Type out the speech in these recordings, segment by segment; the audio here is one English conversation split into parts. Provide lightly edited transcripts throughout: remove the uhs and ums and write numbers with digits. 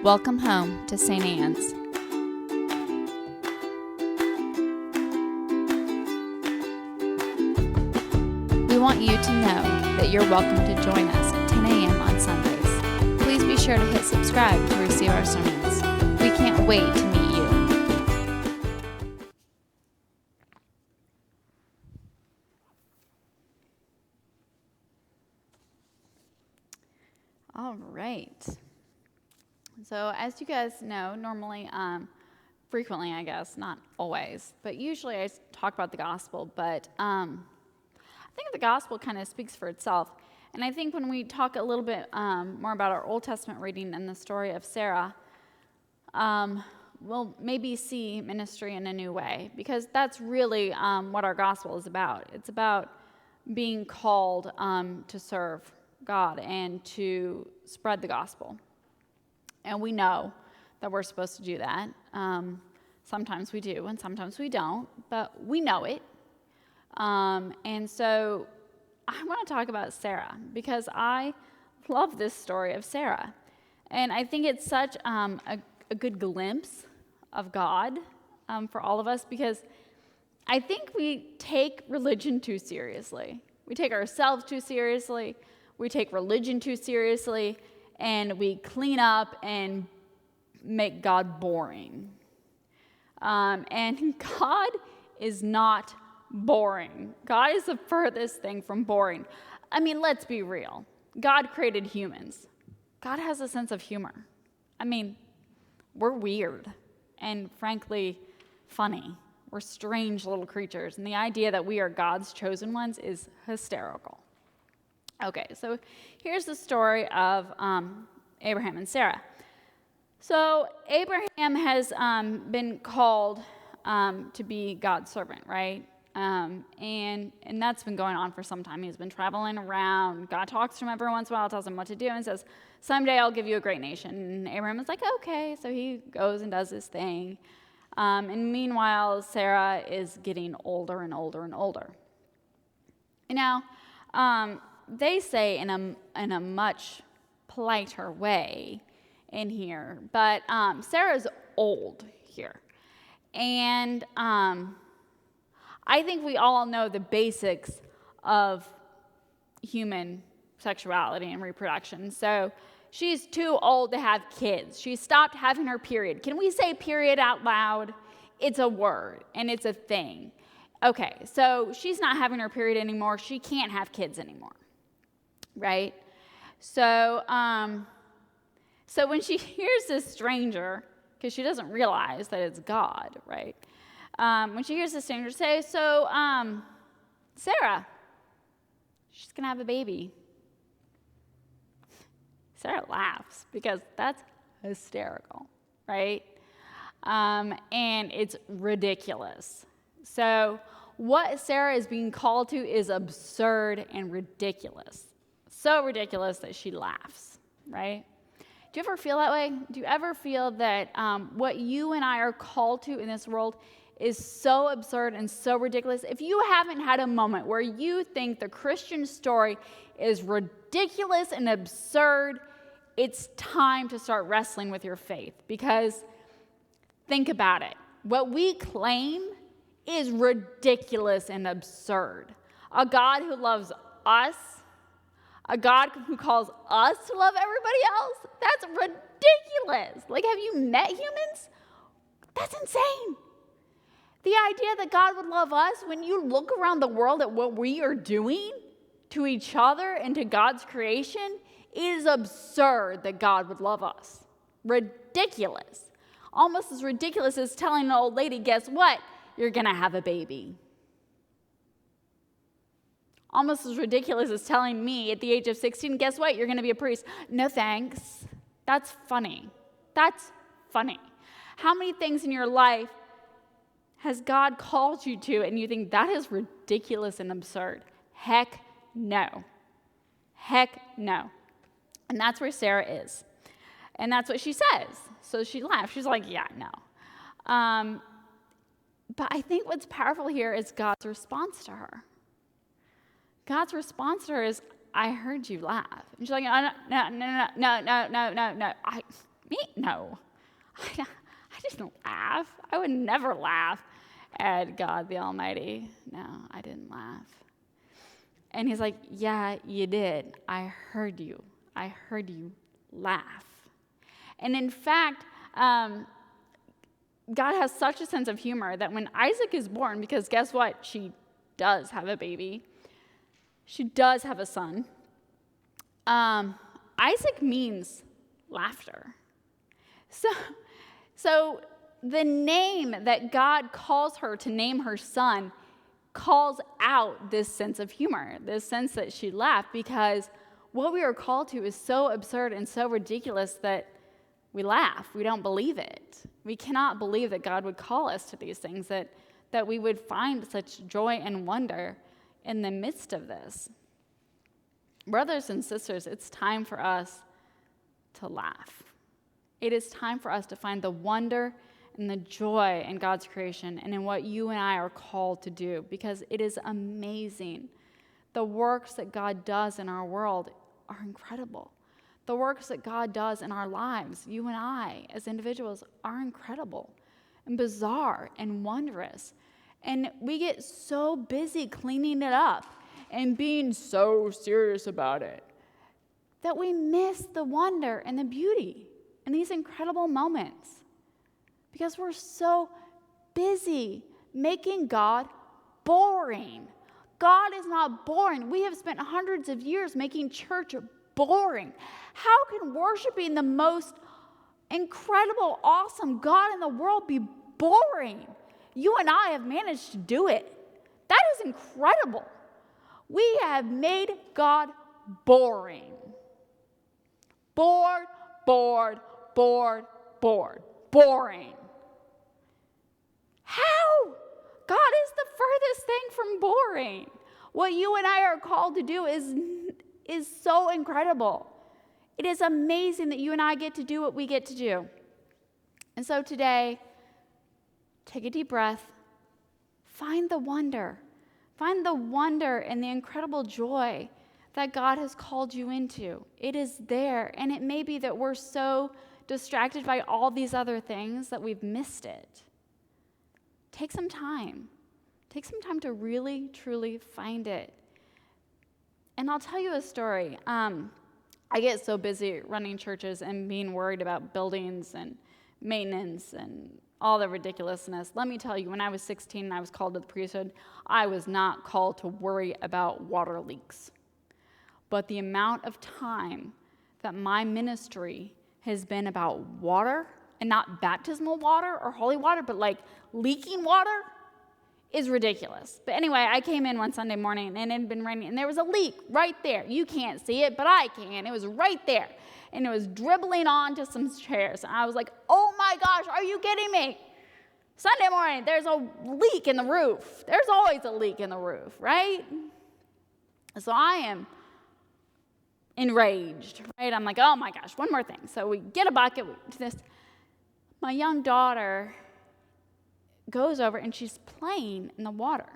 Welcome home to St. Anne's. We want you to know that you're welcome to join us at 10 a.m. on Sundays. Please be sure to hit subscribe to receive our sermons. We can't wait to meet you. All right. So as you guys know, normally, frequently, I guess, not always, but usually I talk about the gospel, but I think the gospel kind of speaks for itself. And I think when we talk a little bit more about our Old Testament reading and the story of Sarah, we'll maybe see ministry in a new way, because that's really what our gospel is about. It's about being called to serve God and to spread the gospel. And we know that we're supposed to do that. Sometimes we do and sometimes we don't, but we know it. And so I want to talk about Sarah, because I love this story of Sarah. And I think it's such a good glimpse of God for all of us, because I think we take religion too seriously. We take ourselves too seriously. We take religion too seriously, and we clean up and make God boring. And God is not boring. God is the furthest thing from boring. I mean, let's be real. God created humans. God has a sense of humor. I mean, we're weird and frankly funny. We're strange little creatures, and the idea that we are God's chosen ones is hysterical. Okay, so here's the story of Abraham and Sarah. So Abraham has been called to be God's servant, right? And that's been going on for some time. He's been traveling around. God talks to him every once in a while, tells him what to do, and says, someday I'll give you a great nation. And Abraham is like, okay. So he goes and does his thing. And meanwhile, Sarah is getting older and older and older. And now, they say in a much politer way in here, but Sarah's old here. And I think we all know the basics of human sexuality and reproduction. So she's too old to have kids. She stopped having her period. Can we say period out loud? It's a word, and it's a thing. Okay, so she's not having her period anymore. She can't have kids anymore, right? So, so when she hears this stranger, because she doesn't realize that it's God, right? When she hears this stranger say, so, Sarah, she's going to have a baby. Sarah laughs, because that's hysterical, right? And it's ridiculous. So what Sarah is being called to is absurd and ridiculous. So ridiculous that she laughs, right? Do you ever feel that way? Do you ever feel that what you and I are called to in this world is so absurd and so ridiculous? If you haven't had a moment where you think the Christian story is ridiculous and absurd, it's time to start wrestling with your faith. Because think about it. What we claim is ridiculous and absurd. A God who loves us, a God who calls us to love everybody else, that's ridiculous. Like, have you met humans? That's insane. The idea that God would love us, when you look around the world at what we are doing to each other and to God's creation, it is absurd that God would love us. Ridiculous. Almost as ridiculous as telling an old lady, guess what? You're going to have a baby. Almost as ridiculous as telling me at the age of 16, guess what? You're going to be a priest. No thanks. That's funny. That's funny. How many things in your life has God called you to and you think that is ridiculous and absurd? Heck no. Heck no. And that's where Sarah is. And that's what she says. So she laughs. She's like, yeah, no. But I think what's powerful here is God's response to her. God's response to her is, I heard you laugh. And she's like, no. Me? No. I didn't laugh. I would never laugh at God the Almighty. No, I didn't laugh. And he's like, yeah, you did. I heard you. I heard you laugh. And in fact, God has such a sense of humor that when Isaac is born, because guess what? She does have a baby. She does have a son. Isaac means laughter. So the name that God calls her to name her son calls out this sense of humor, this sense that she laughed, because what we are called to is so absurd and so ridiculous that we laugh. We don't believe it. We cannot believe that God would call us to these things, that we would find such joy and wonder in the midst of this. Brothers and sisters, it's time for us to laugh. It is time for us to find the wonder and the joy in God's creation and in what you and I are called to do, because it is amazing. The works that God does in our world are incredible. The works that God does in our lives, you and I as individuals, are incredible and bizarre and wondrous. And we get so busy cleaning it up and being so serious about it that we miss the wonder and the beauty in these incredible moments, because we're so busy making God boring. God is not boring. We have spent hundreds of years making church boring. How can worshiping the most incredible, awesome God in the world be boring? You and I have managed to do it. That is incredible. We have made God boring. Bored, bored, bored, bored, boring. How? God is the furthest thing from boring. What you and I are called to do is so incredible. It is amazing that you and I get to do what we get to do. And so today, take a deep breath. Find the wonder. Find the wonder and the incredible joy that God has called you into. It is there, and it may be that we're so distracted by all these other things that we've missed it. Take some time. Take some time to really, truly find it. And I'll tell you a story. I get so busy running churches and being worried about buildings and maintenance and all the ridiculousness. Let me tell you, when I was 16 and I was called to the priesthood, I was not called to worry about water leaks. But the amount of time that my ministry has been about water, and not baptismal water or holy water, but like leaking water, is ridiculous. But anyway, I came in one Sunday morning and it had been raining and there was a leak right there. You can't see it, but I can. It was right there. And it was dribbling onto some chairs. And I was like, oh my gosh, are you kidding me? Sunday morning, there's a leak in the roof. There's always a leak in the roof, right? So I am enraged, right? I'm like, oh my gosh, one more thing. So we get a bucket, we do this. My young daughter goes over and she's playing in the water.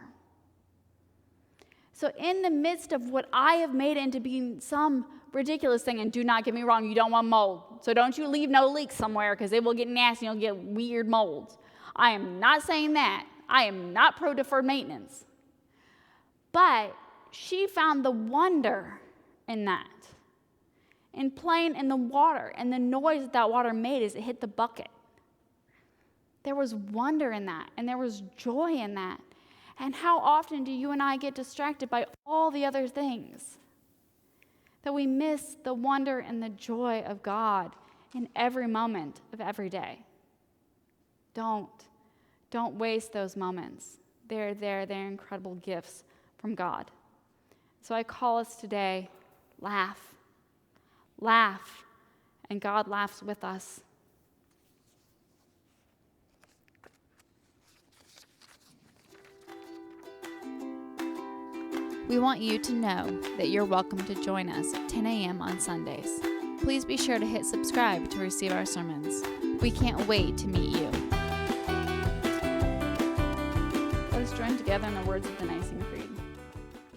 So in the midst of what I have made into being some ridiculous thing, and do not get me wrong, you don't want mold. So don't you leave no leaks somewhere because it will get nasty and you'll get weird molds. I am not saying that. I am not pro deferred maintenance. But she found the wonder in that, in playing in the water, and the noise that water made as it hit the bucket. There was wonder in that, and there was joy in that. And how often do you and I get distracted by all the other things that we miss the wonder and the joy of God in every moment of every day? Don't waste those moments. They're incredible gifts from God. So I call us today, laugh, and God laughs with us. We want you to know that you're welcome to join us at 10 a.m. on Sundays. Please be sure to hit subscribe to receive our sermons. We can't wait to meet you. Let us join together in the words of the Nicene Creed.